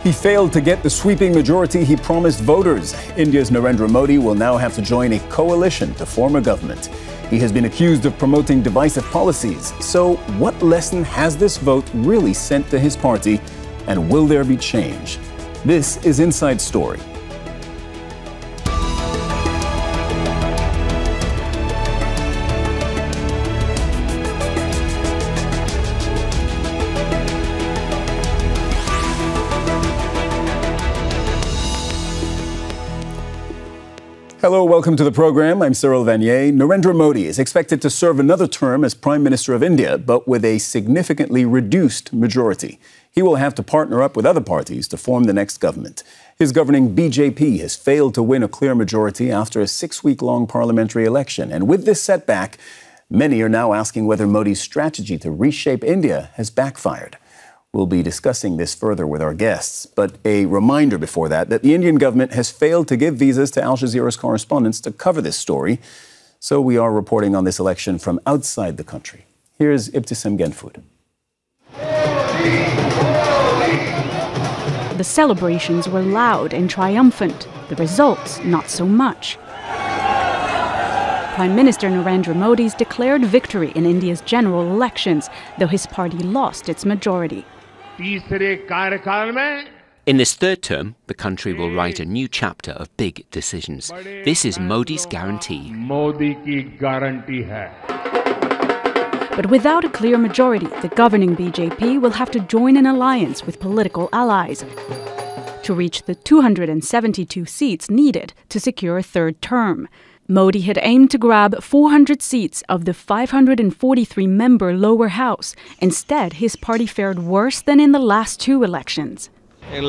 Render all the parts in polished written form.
He failed to get the sweeping majority he promised voters. India's Narendra Modi will now have to join a coalition to form a government. He has been accused of promoting divisive policies. So what lesson has this vote really sent to his party, and will there be change? This is Inside Story. Hello, welcome to the program. I'm Cyril Vanier. Narendra Modi is expected to serve another term as Prime Minister of India, but with a significantly reduced majority. He will have to partner up with other parties to form the next government. His governing BJP has failed to win a clear majority after a 6-week-long parliamentary election. And with this setback, many are now asking whether Modi's strategy to reshape India has backfired. We'll be discussing this further with our guests, but a reminder before that the Indian government has failed to give visas to Al Jazeera's correspondents to cover this story. So we are reporting on this election from outside the country. Here's Ibtisam Genfood. The celebrations were loud and triumphant. The results, not so much. Prime Minister Narendra Modi's declared victory in India's general elections, though his party lost its majority. In this third term, the country will write a new chapter of big decisions. This is Modi's guarantee. But without a clear majority, the governing BJP will have to join an alliance with political allies to reach the 272 seats needed to secure a third term. Modi had aimed to grab 400 seats of the 543-member lower house. Instead, his party fared worse than in the last two elections. It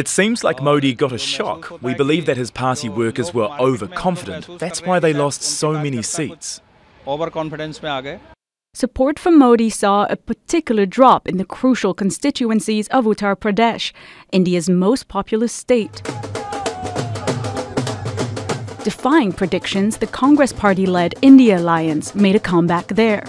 seems like Modi got a shock. We believe that his party workers were overconfident. That's why they lost so many seats. Support for Modi saw a particular drop in the crucial constituencies of Uttar Pradesh, India's most populous state. Defying predictions, the Congress party-led India Alliance made a comeback there.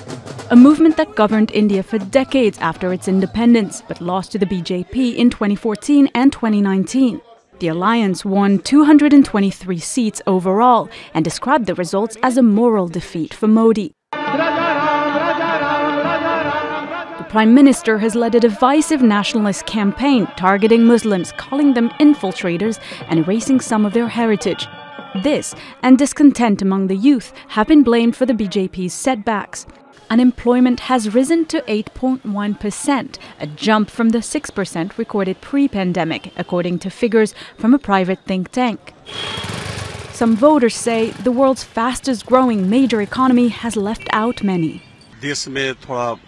A movement that governed India for decades after its independence, but lost to the BJP in 2014 and 2019. The alliance won 223 seats overall and described the results as a moral defeat for Modi. The Prime Minister has led a divisive nationalist campaign targeting Muslims, calling them infiltrators and erasing some of their heritage. This and discontent among the youth have been blamed for the BJP's setbacks. Unemployment has risen to 8.1%, a jump from the 6% recorded pre-pandemic, according to figures from a private think tank. Some voters say the world's fastest-growing major economy has left out many. The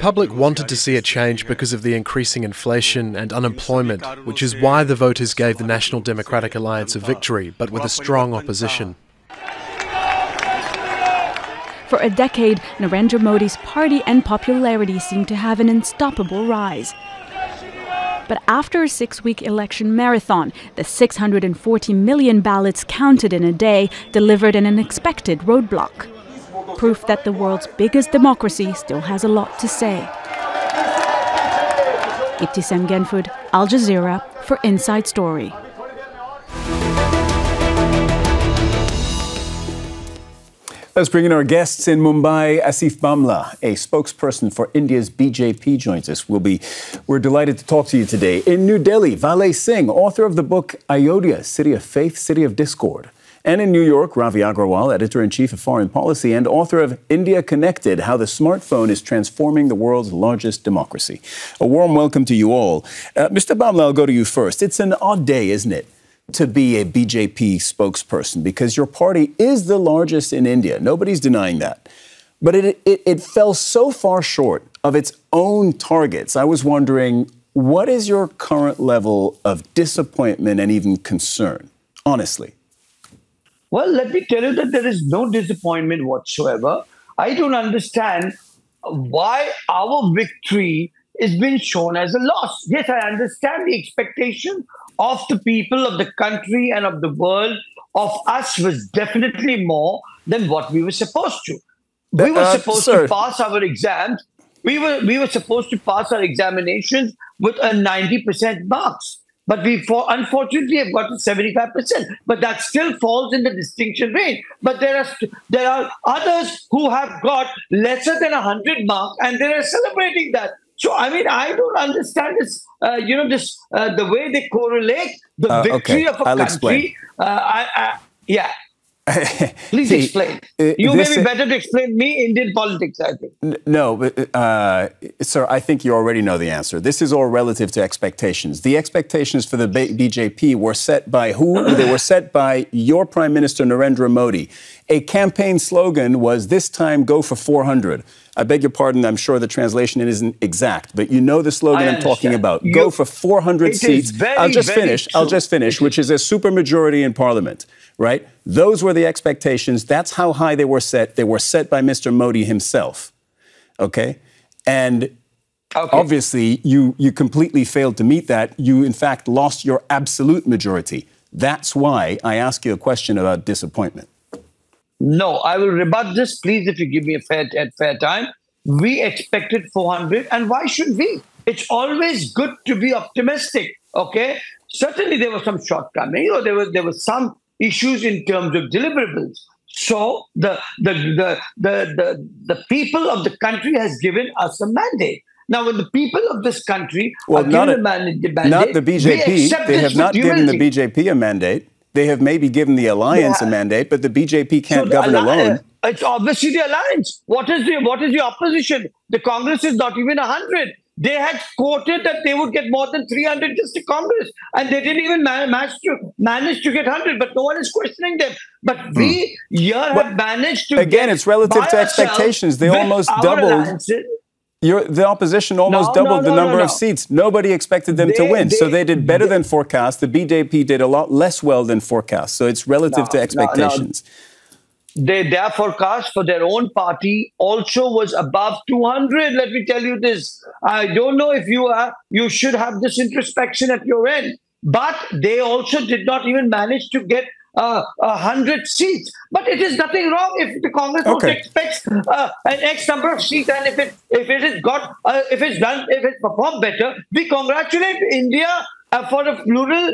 public wanted to see a change because of the increasing inflation and unemployment, which is why the voters gave the National Democratic Alliance a victory, but with a strong opposition. For a decade, Narendra Modi's party and popularity seemed to have an unstoppable rise. But after a 6-week election marathon, the 640 million ballots counted in a day delivered an unexpected roadblock. Proof that the world's biggest democracy still has a lot to say. Ibtisam Genfood, Al Jazeera, for Inside Story. Let's bring in our guests in Mumbai. Asif Bhamla, a spokesperson for India's BJP, joins us. We're delighted to talk to you today. In New Delhi, Valet Singh, author of the book Ayodhya, City of Faith, City of Discord. And in New York, Ravi Agrawal, editor-in-chief of Foreign Policy and author of India Connected, How the Smartphone is Transforming the World's Largest Democracy. A warm welcome to you all. Mr. Bhamla, I'll go to you first. It's an odd day, isn't it, to be a BJP spokesperson, because your party is the largest in India. Nobody's denying that. But it fell so far short of its own targets. I was wondering, what is your current level of disappointment and even concern, honestly? Well, let me tell you that there is no disappointment whatsoever. I don't understand why our victory is being shown as a loss. Yes, I understand the expectation of the people of the country and of the world of us was definitely more than what we were supposed to. We were supposed to pass our exams. we were supposed to pass our examinations with a 90% marks. But unfortunately have got to 75%. But that still falls in the distinction range. But there are others who have got lesser than 100 marks, and they are celebrating that. So I mean, I don't understand this. The way they correlate the victory of a I'll country. Explain. Yeah. Please explain. You may be better to explain me Indian politics, I think. No, but, sir, I think you already know the answer. This is all relative to expectations. The expectations for the BJP were set by who? They were set by your Prime Minister, Narendra Modi. A campaign slogan was, "This time go for 400." I beg your pardon, I'm sure the translation isn't exact, but you know the slogan I'm talking about. Go for 400 seats. I'll just finish, which is a supermajority in Parliament, right? Those were the expectations. That's how high they were set. They were set by Mr. Modi himself, okay? And obviously, you completely failed to meet that. You, in fact, lost your absolute majority. That's why I ask you a question about disappointment. No, I will rebut this, please, if you give me a fair time. We expected 400, and why should we? It's always good to be optimistic, okay? Certainly there were some shortcomings, or there were some issues in terms of deliverables. So the people of the country has given us a mandate. Now, when the people of this country are given a mandate, not the BJP, they have not given the BJP a mandate. They have maybe given the alliance a mandate, but the BJP can't govern alone. It's obviously the alliance. What is the opposition? The Congress is not even 100. They had quoted that they would get more than 300 just to Congress, and they didn't even manage to get 100. But no one is questioning them. But we here have managed to again. It's relative to expectations. They almost doubled. The opposition almost doubled the number of seats. Nobody expected them to win. So they did better than forecast. The BJP did a lot less well than forecast. So it's relative to expectations. Their forecast for their own party also was above 200. Let me tell you this. I don't know if you should have this introspection at your end. But they also did not even manage to get 100 seats. But it is nothing wrong if the Congress also expects an X number of seats, and if it's performed better, we congratulate India for a plural,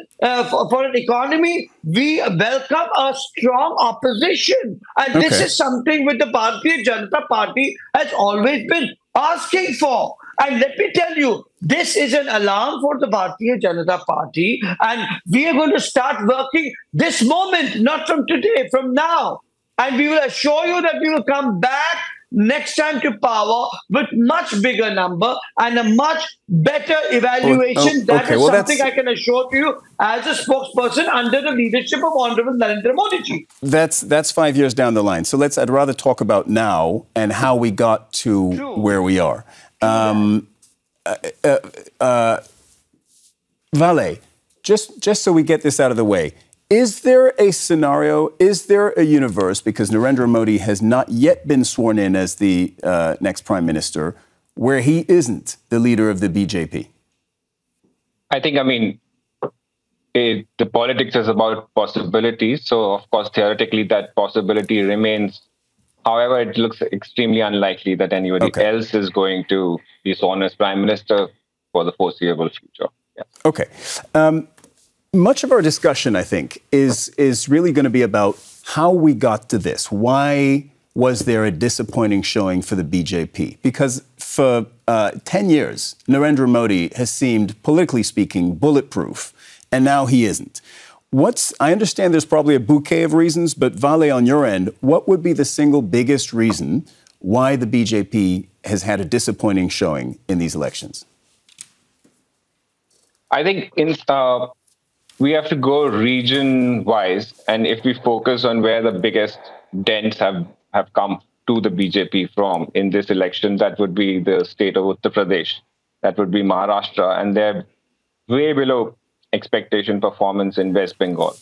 for an economy. We welcome a strong opposition, and this is something which the Bharatiya Janata Party has always been asking for. And let me tell you, this is an alarm for the Bharatiya Janata Party, and we are going to start working this moment, not from today, from now. And we will assure you that we will come back next time to power with much bigger number and a much better evaluation. That is something I can assure to you as a spokesperson under the leadership of Honorable Narendra Modi ji. That's 5 years down the line. So I'd rather talk about now and how we got to where we are. Vale, just so we get this out of the way, is there a scenario, is there a universe, because Narendra Modi has not yet been sworn in as the next prime minister, where he isn't the leader of the BJP? I think, the politics is about possibilities. So, of course, theoretically, that possibility remains. However, it looks extremely unlikely that anybody else is going to be sworn as prime minister for the foreseeable future. Yeah. Okay. Much of our discussion, I think, is really going to be about how we got to this. Why was there a disappointing showing for the BJP? Because for 10 years, Narendra Modi has seemed, politically speaking, bulletproof, and now he isn't. I understand there's probably a bouquet of reasons, but Vale, on your end, what would be the single biggest reason why the BJP has had a disappointing showing in these elections? I think we have to go region-wise, and if we focus on where the biggest dents have come to the BJP from in this election, that would be the state of Uttar Pradesh, that would be Maharashtra, and they're way below expectation performance in West Bengal.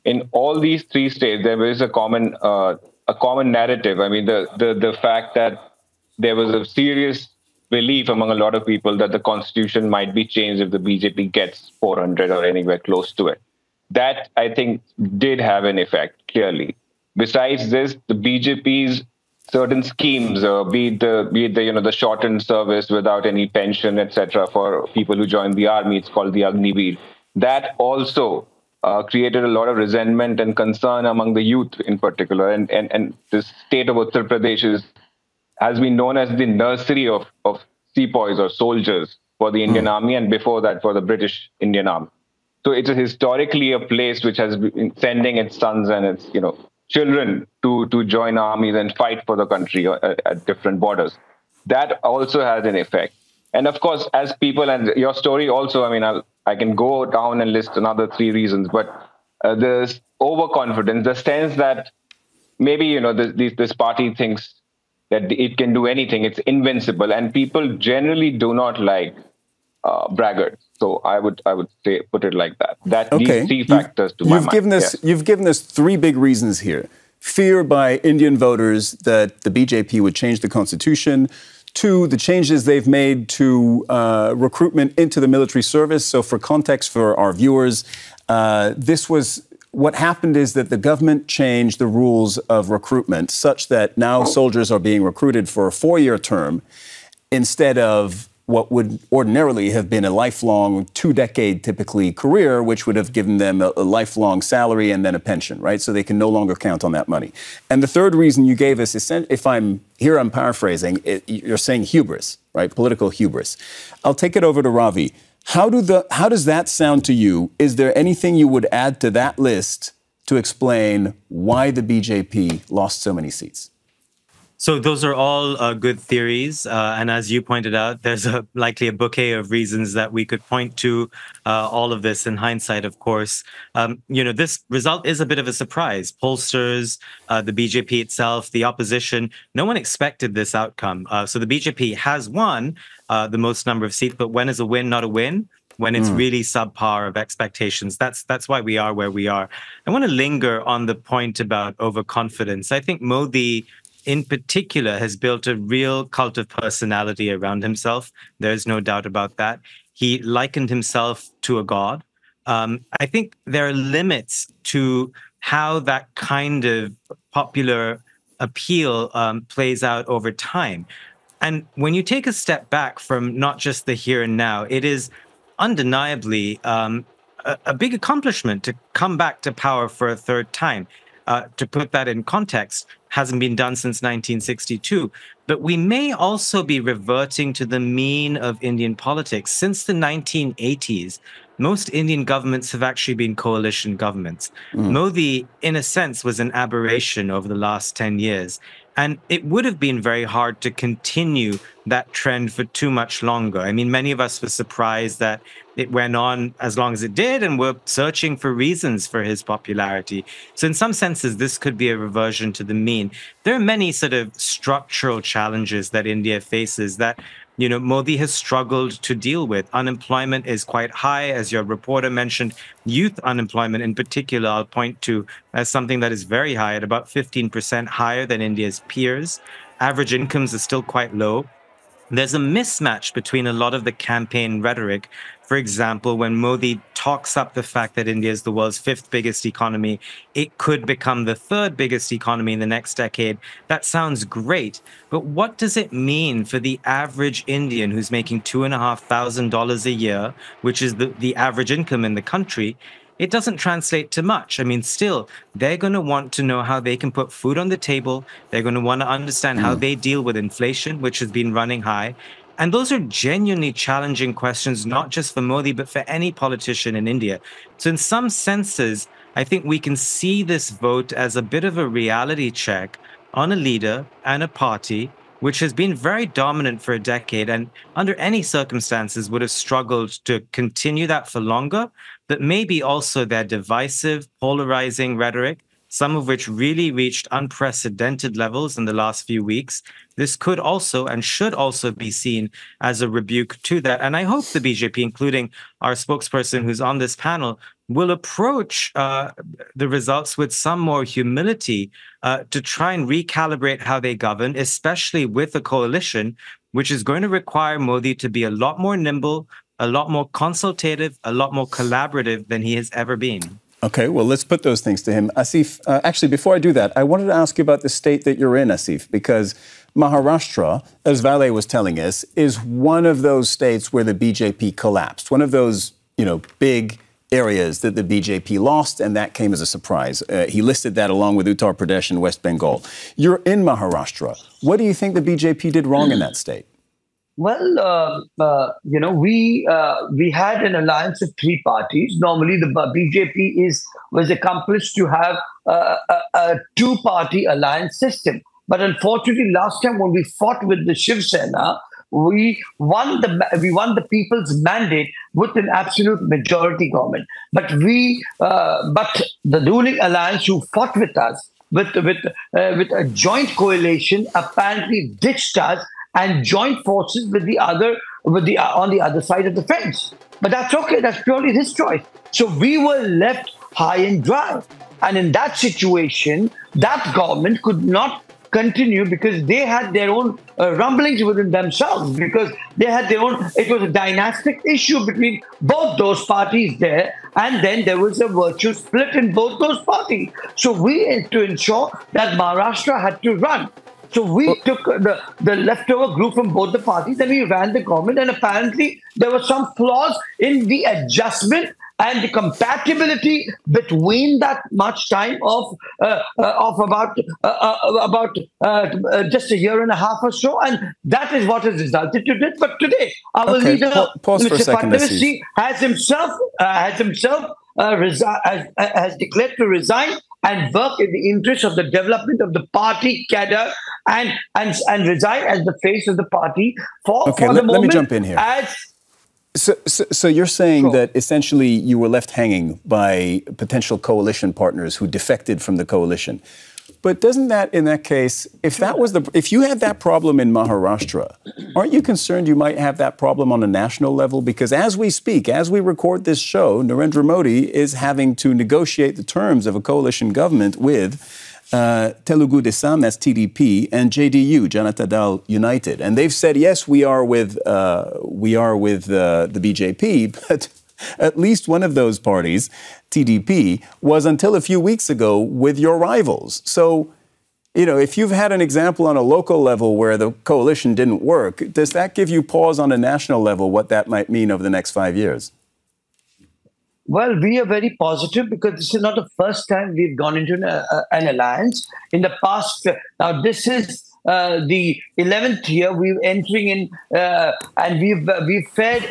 In all these three states, there is a common narrative. The fact that there was a serious belief among a lot of people that the constitution might be changed if the BJP gets 400 or anywhere close to it. That, I think, did have an effect, clearly. Besides this, the BJP's certain schemes, be it the shortened service without any pension, etc., for people who join the army. It's called the Agniveer. That also created a lot of resentment and concern among the youth in particular. And the state of Uttar Pradesh has been known as the nursery of sepoys or soldiers for the Indian Army, and before that for the British Indian Army. So it's historically a place which has been sending its sons and its children to join armies and fight for the country at different borders. That also has an effect. And of course, as people, and your story also, I can go down and list another 3 reasons, but there's overconfidence, the sense that maybe, this party thinks that it can do anything, it's invincible, and people generally do not like braggarts. So I would say, put it like that. These 3 factors to my mind. You've given us 3 big reasons here. Fear by Indian voters that the BJP would change the constitution. 2, the changes they've made to recruitment into the military service. So for context for our viewers, what happened is that the government changed the rules of recruitment such that now soldiers are being recruited for a 4-year term instead of what would ordinarily have been a lifelong, 2-decade typically career, which would have given them a lifelong salary and then a pension, right? So they can no longer count on that money. And the 3rd reason you gave us is, I'm paraphrasing, you're saying hubris, right? Political hubris. I'll take it over to Ravi. How does that sound to you? Is there anything you would add to that list to explain why the BJP lost so many seats? So those are all good theories. And as you pointed out, there's likely a bouquet of reasons that we could point to all of this in hindsight, of course. This result is a bit of a surprise. Pollsters, the BJP itself, the opposition, no one expected this outcome. So the BJP has won the most number of seats, but when is a win not a win? When it's really subpar of expectations. That's why we are where we are. I want to linger on the point about overconfidence. I think Modi, in particular, has built a real cult of personality around himself. There's no doubt about that. He likened himself to a god. I think there are limits to how that kind of popular appeal plays out over time. And when you take a step back from not just the here and now, it is undeniably a big accomplishment to come back to power for a 3rd time. To put that in context, hasn't been done since 1962. But we may also be reverting to the mean of Indian politics. Since the 1980s, most Indian governments have actually been coalition governments. Modi, in a sense, was an aberration over the last 10 years. And it would have been very hard to continue that trend for too much longer. Many of us were surprised that it went on as long as it did, and we're searching for reasons for his popularity. So in some senses, this could be a reversion to the mean. There are many sort of structural challenges that India faces that Modi has struggled to deal with. Unemployment is quite high, as your reporter mentioned. Youth unemployment in particular, I'll point to as something that is very high, at about 15% higher than India's peers. Average incomes are still quite low. There's a mismatch between a lot of the campaign rhetoric. For example, when Modi talks up the fact that India is the world's 5th biggest economy, it could become the 3rd biggest economy in the next decade. That sounds great, but what does it mean for the average Indian who's making $2,500 a year, which is the average income in the country? It doesn't translate to much. Still, they're going to want to know how they can put food on the table. They're going to want to understand how they deal with inflation, which has been running high. And those are genuinely challenging questions, not just for Modi, but for any politician in India. So in some senses, I think we can see this vote as a bit of a reality check on a leader and a party which has been very dominant for a decade and under any circumstances would have struggled to continue that for longer, but maybe also their divisive, polarizing rhetoric, some of which really reached unprecedented levels in the last few weeks. This could also and should also be seen as a rebuke to that. And I hope the BJP, including our spokesperson who's on this panel, will approach the results with some more humility to try and recalibrate how they govern, especially with a coalition, which is going to require Modi to be a lot more nimble, a lot more consultative, a lot more collaborative than he has ever been. Okay, well, let's put those things to him. Asif, actually, before I do that, I wanted to ask you about the state that you're in, Asif, because Maharashtra, as Vale was telling us, is one of those states where the BJP collapsed, one of those, big areas that the BJP lost, and that came as a surprise. He listed that along with Uttar Pradesh and West Bengal. You're in Maharashtra. What do you think the BJP did wrong in that state? Well, we had an alliance of three parties. Normally, the BJP was accomplished to have a two-party alliance system. But unfortunately, last time when we fought with the Shiv Sena, we won the people's mandate with an absolute majority government. But the ruling alliance who fought with us with a joint coalition apparently ditched us and joined forces on the other side of the fence. But that's okay. That's purely his choice. So we were left high and dry. And in that situation, that government could not continue because they had their own rumblings within themselves, because they had their own. It was a dynastic issue between both those parties there, and then there was a virtual split in both those parties. So we had to ensure that Maharashtra had to run. So we took the leftover group from both the parties and we ran the government, and apparently there were some flaws in the adjustment and the compatibility between that much time of about just a year and a half or so, and that is what has resulted to this. But today, our leader, Mr. Fadnavisi, has declared to resign and work in the interest of the development of the party cadre and resign as the face of the party for the moment. Let me jump in here. So you're saying that essentially you were left hanging by potential coalition partners who defected from the coalition. But doesn't that, in that case, if you had that problem in Maharashtra, aren't you concerned you might have that problem on a national level? Because as we speak, as we record this show, Narendra Modi is having to negotiate the terms of a coalition government with Telugu Desam, that's TDP, and JDU, Janata Dal United, and they've said yes, we are with the BJP, but at least one of those parties, TDP, was until a few weeks ago with your rivals. So, if you've had an example on a local level where the coalition didn't work, does that give you pause on a national level what that might mean over the next 5 years? Well, we are very positive because this is not the first time we've gone into an alliance. In the past, now this is the 11th year we're entering in, and we've fared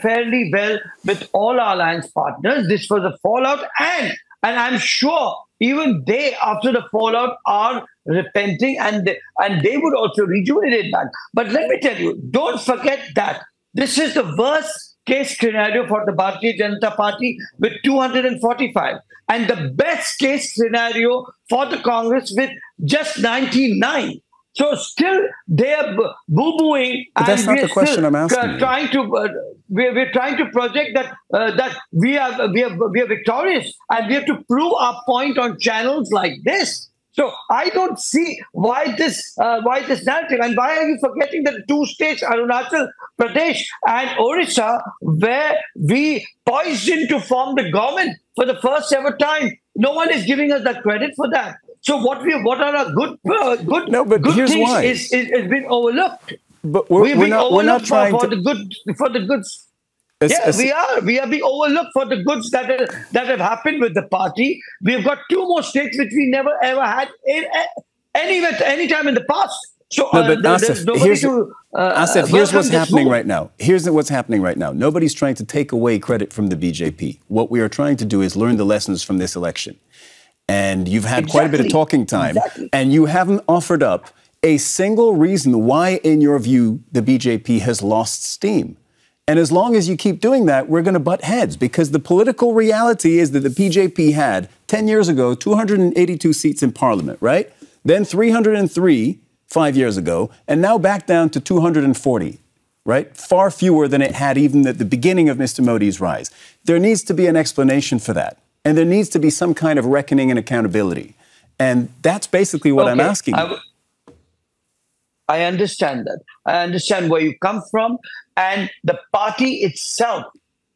fairly well with all our alliance partners. This was a fallout, and I'm sure even they, after the fallout, are repenting, and they would also rejuvenate that. But let me tell you, don't forget that this is the worst case scenario for the Bharatiya Janata Party with 245, and the best case scenario for the Congress with just 99. So still they are boo-booing, but that's not the question I'm asking. We're trying to project that we are victorious, and we have to prove our point on channels like this. So I don't see why this narrative, and why are you forgetting that the two states, Arunachal Pradesh and Orissa, where we poised in to form the government for the first ever time? No one is giving us that credit for that. So what are our good here's things why. is been overlooked. But we're not trying for the goods. We are being overlooked for the goods that have happened with the party. We've got two more states which we never ever had any time in the past. So but Asif, here's what's happening right now. Here's what's happening right now. Nobody's trying to take away credit from the BJP. What we are trying to do is learn the lessons from this election. And you've had quite a bit of talking time, and you haven't offered up a single reason why, in your view, the BJP has lost steam. And as long as you keep doing that, we're going to butt heads, because the political reality is that the BJP had, 10 years ago, 282 seats in parliament, right? Then 303 5 years ago, and now back down to 240, right? Far fewer than it had even at the beginning of Mr. Modi's rise. There needs to be an explanation for that. And there needs to be some kind of reckoning and accountability. And that's basically what I'm asking you. I understand that. I understand where you come from. And the party itself,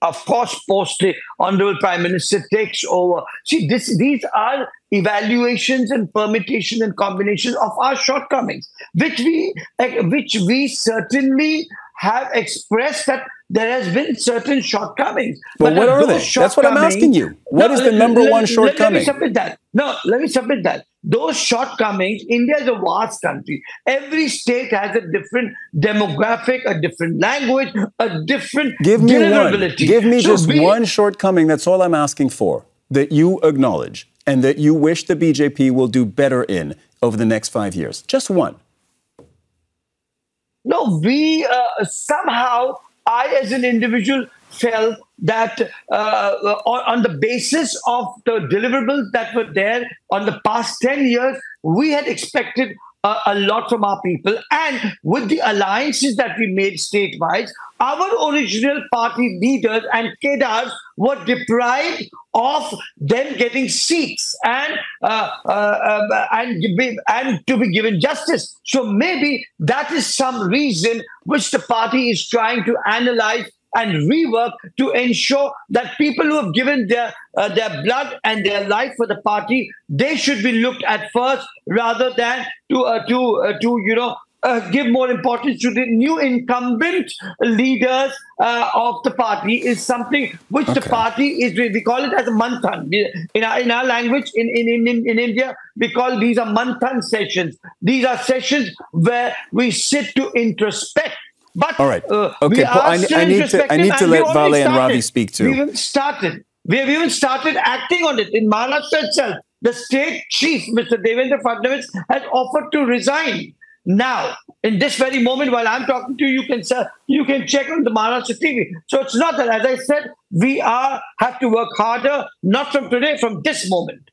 of course, post the Honorable Prime Minister takes over. See, these are evaluations and permutations and combinations of our shortcomings, which we certainly have expressed that there has been certain shortcomings. Well, what are they? That's what I'm asking you. What is the number one shortcoming? Let me submit that. No, let me submit that. Those shortcomings, India is a vast country. Every state has a different demographic, a different language, a different deliverability. Give me just one shortcoming. That's all I'm asking for, that you acknowledge and that you wish the BJP will do better in over the next 5 years. Just one. No, we somehow, I as an individual felt that on the basis of the deliverables that were there on the past 10 years, we had expected a lot from our people. And with the alliances that we made statewide, our original party leaders and cadres were deprived of them getting seats and to be given justice. So maybe that is some reason which the party is trying to analyze and rework to ensure that people who have given their blood and their life for the party, they should be looked at first, rather than to give more importance to the new incumbent leaders of the party, is something which the party is, we call it as a manthan. In our language, in India, we call these are manthan sessions. These are sessions where we sit to introspect. But all right. Okay, Paul, I need to let Vale and Ravi speak too. We even started acting on it in Maharashtra itself. The state chief, Mr. Devendra Fadnavis, has offered to resign. Now, in this very moment, while I'm talking to you, you can check on the Maharashtra TV. So it's not that, as I said, we have to work harder, not from today, from this moment.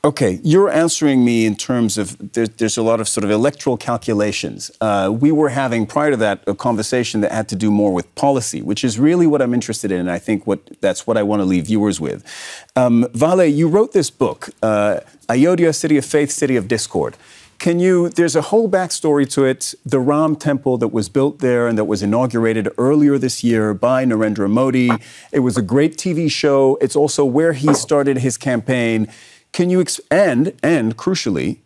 Okay, you're answering me in terms of there's a lot of sort of electoral calculations. We were having, prior to that, a conversation that had to do more with policy, which is really what I'm interested in, and I think that's what I want to leave viewers with. Vale, you wrote this book, Ayodhya, City of Faith, City of Discord. There's a whole backstory to it, the Ram temple that was built there and that was inaugurated earlier this year by Narendra Modi. It was a great TV show. It's also where he started his campaign. Can you, and crucially,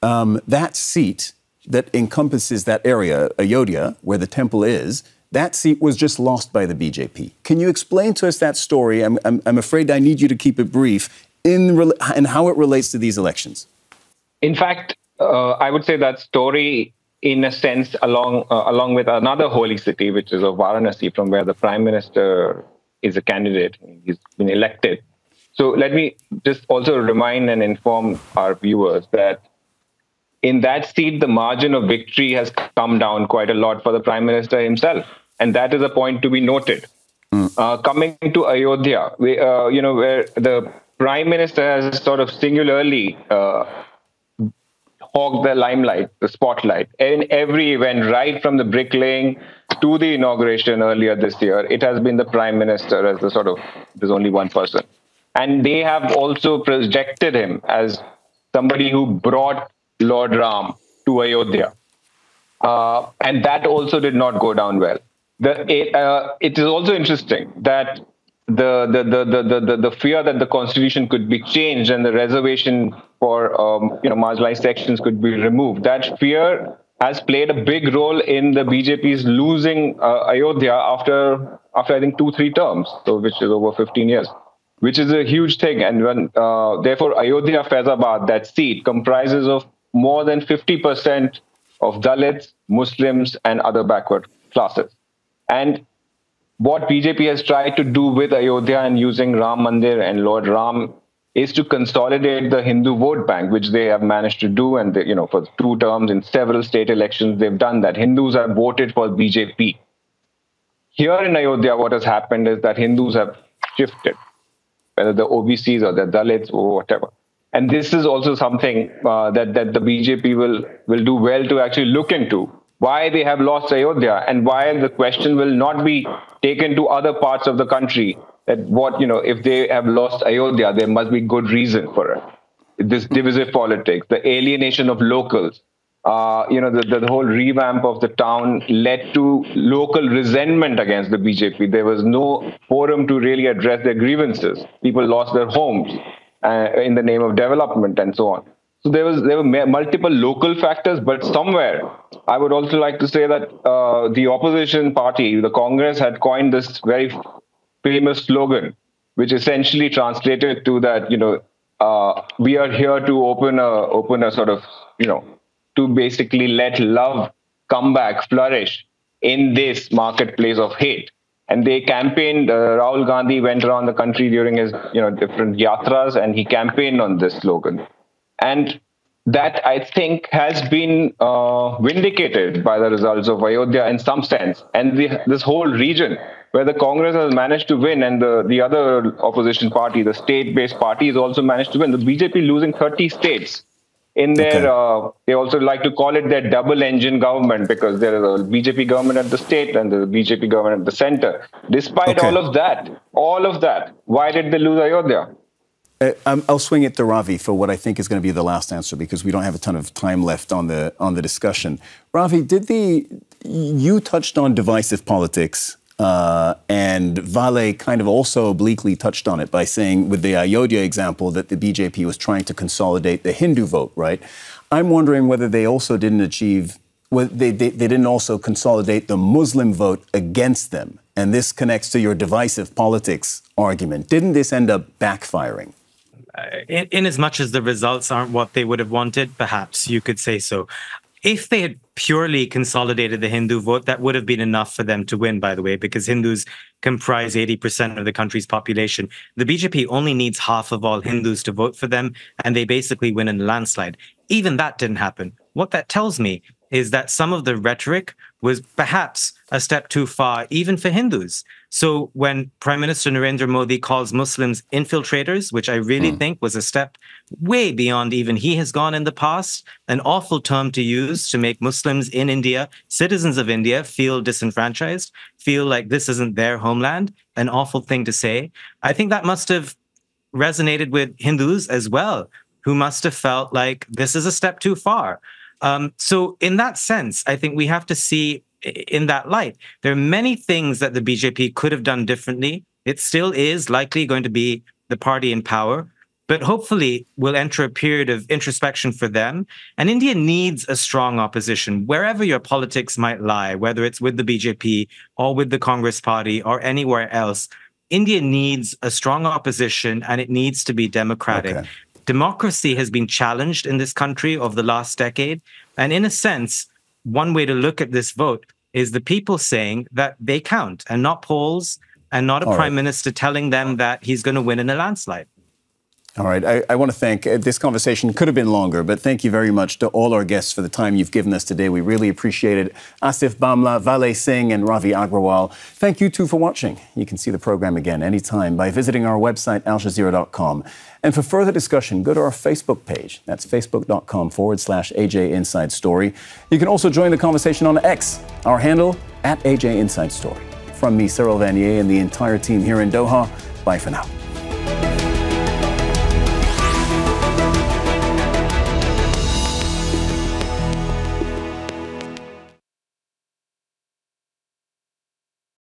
that seat that encompasses that area, Ayodhya, where the temple is, that seat was just lost by the BJP. Can you explain to us that story? I'm afraid I need you to keep it brief and how it relates to these elections. In fact, I would say that story, in a sense, along with another holy city, which is of Varanasi, from where the Prime Minister is a candidate. He's been elected. So let me just also remind and inform our viewers that in that seat, the margin of victory has come down quite a lot for the Prime Minister himself. And that is a point to be noted. Coming to Ayodhya, where the Prime Minister has sort of singularly hogged the limelight, the spotlight, in every event, right from the bricklaying to the inauguration earlier this year. It has been the Prime Minister as there's only one person. And they have also projected him as somebody who brought Lord Ram to Ayodhya. And that also did not go down well. It is also interesting that the fear that the constitution could be changed and the reservation for marginalized sections could be removed, that fear has played a big role in the BJP's losing Ayodhya after I think 2-3 terms, so which is over 15 years. Which is a huge thing. And therefore, Ayodhya Faizabad, that seat, comprises of more than 50% of Dalits, Muslims, and other backward classes. And what BJP has tried to do with Ayodhya and using Ram Mandir and Lord Ram is to consolidate the Hindu vote bank, which they have managed to do. And for 2 terms in several state elections, they've done that. Hindus have voted for BJP. Here in Ayodhya, what has happened is that Hindus have shifted, whether the OBCs or the Dalits or whatever. And this is also something that the BJP will do well to actually look into, why they have lost Ayodhya and why the question will not be taken to other parts of the country, that if they have lost Ayodhya, there must be good reason for it. This divisive politics, the alienation of locals, the whole revamp of the town led to local resentment against the BJP. There was no forum to really address their grievances. People lost their homes in the name of development and so on. So there were multiple local factors, but somewhere I would also like to say that the opposition party, the Congress, had coined this very famous slogan, which essentially translated to that, we are here to open a sort of, to basically let love come back, flourish in this marketplace of hate. And they campaigned, Rahul Gandhi went around the country during his, different yatras, and he campaigned on this slogan. And that, I think, has been vindicated by the results of Ayodhya in some sense. And this whole region, where the Congress has managed to win, and the other opposition party, the state-based party, has also managed to win. The BJP losing 30 states in their, they also like to call it their double-engine government, because there is a BJP government at the state and the BJP government at the center. Despite all of that, why did they lose Ayodhya? I'll swing it to Ravi for what I think is going to be the last answer, because we don't have a ton of time left on the discussion. Ravi, you touched on divisive politics, and Vale kind of also obliquely touched on it by saying, with the Ayodhya example, that the BJP was trying to consolidate the Hindu vote, right? I'm wondering whether they also didn't achieve, they didn't also consolidate the Muslim vote against them. And this connects to your divisive politics argument. Didn't this end up backfiring? In as much as the results aren't what they would have wanted, perhaps you could say so. If they had purely consolidated the Hindu vote, that would have been enough for them to win, by the way, because Hindus comprise 80% of the country's population. The BJP only needs half of all Hindus to vote for them, and they basically win in a landslide. Even that didn't happen. What that tells me is that some of the rhetoric was perhaps a step too far, even for Hindus. So when Prime Minister Narendra Modi calls Muslims infiltrators, which I really think was a step way beyond even he has gone in the past, an awful term to use to make Muslims in India, citizens of India, feel disenfranchised, feel like this isn't their homeland, an awful thing to say. I think that must have resonated with Hindus as well, who must have felt like this is a step too far. So in that sense, I think we have to see in that light, there are many things that the BJP could have done differently. It still is likely going to be the party in power, but hopefully we'll enter a period of introspection for them. And India needs a strong opposition, wherever your politics might lie, whether it's with the BJP or with the Congress party or anywhere else. India needs a strong opposition, and it needs to be democratic. Democracy has been challenged in this country over the last decade. And in a sense, one way to look at this vote is the people saying that they count, and not polls, and not a prime minister telling them that he's going to win in a landslide. All right. I want to thank, this conversation could have been longer, but thank you very much to all our guests for the time you've given us today. We really appreciate it. Asif Bhamla, Vale Singh, and Ravi Agrawal. Thank you too for watching. You can see the program again anytime by visiting our website, aljazeera.com. And for further discussion, go to our Facebook page. That's facebook.com/AJ Inside Story. You can also join the conversation on X, our handle @AJ Inside Story. From me, Cyril Vanier, and the entire team here in Doha, bye for now.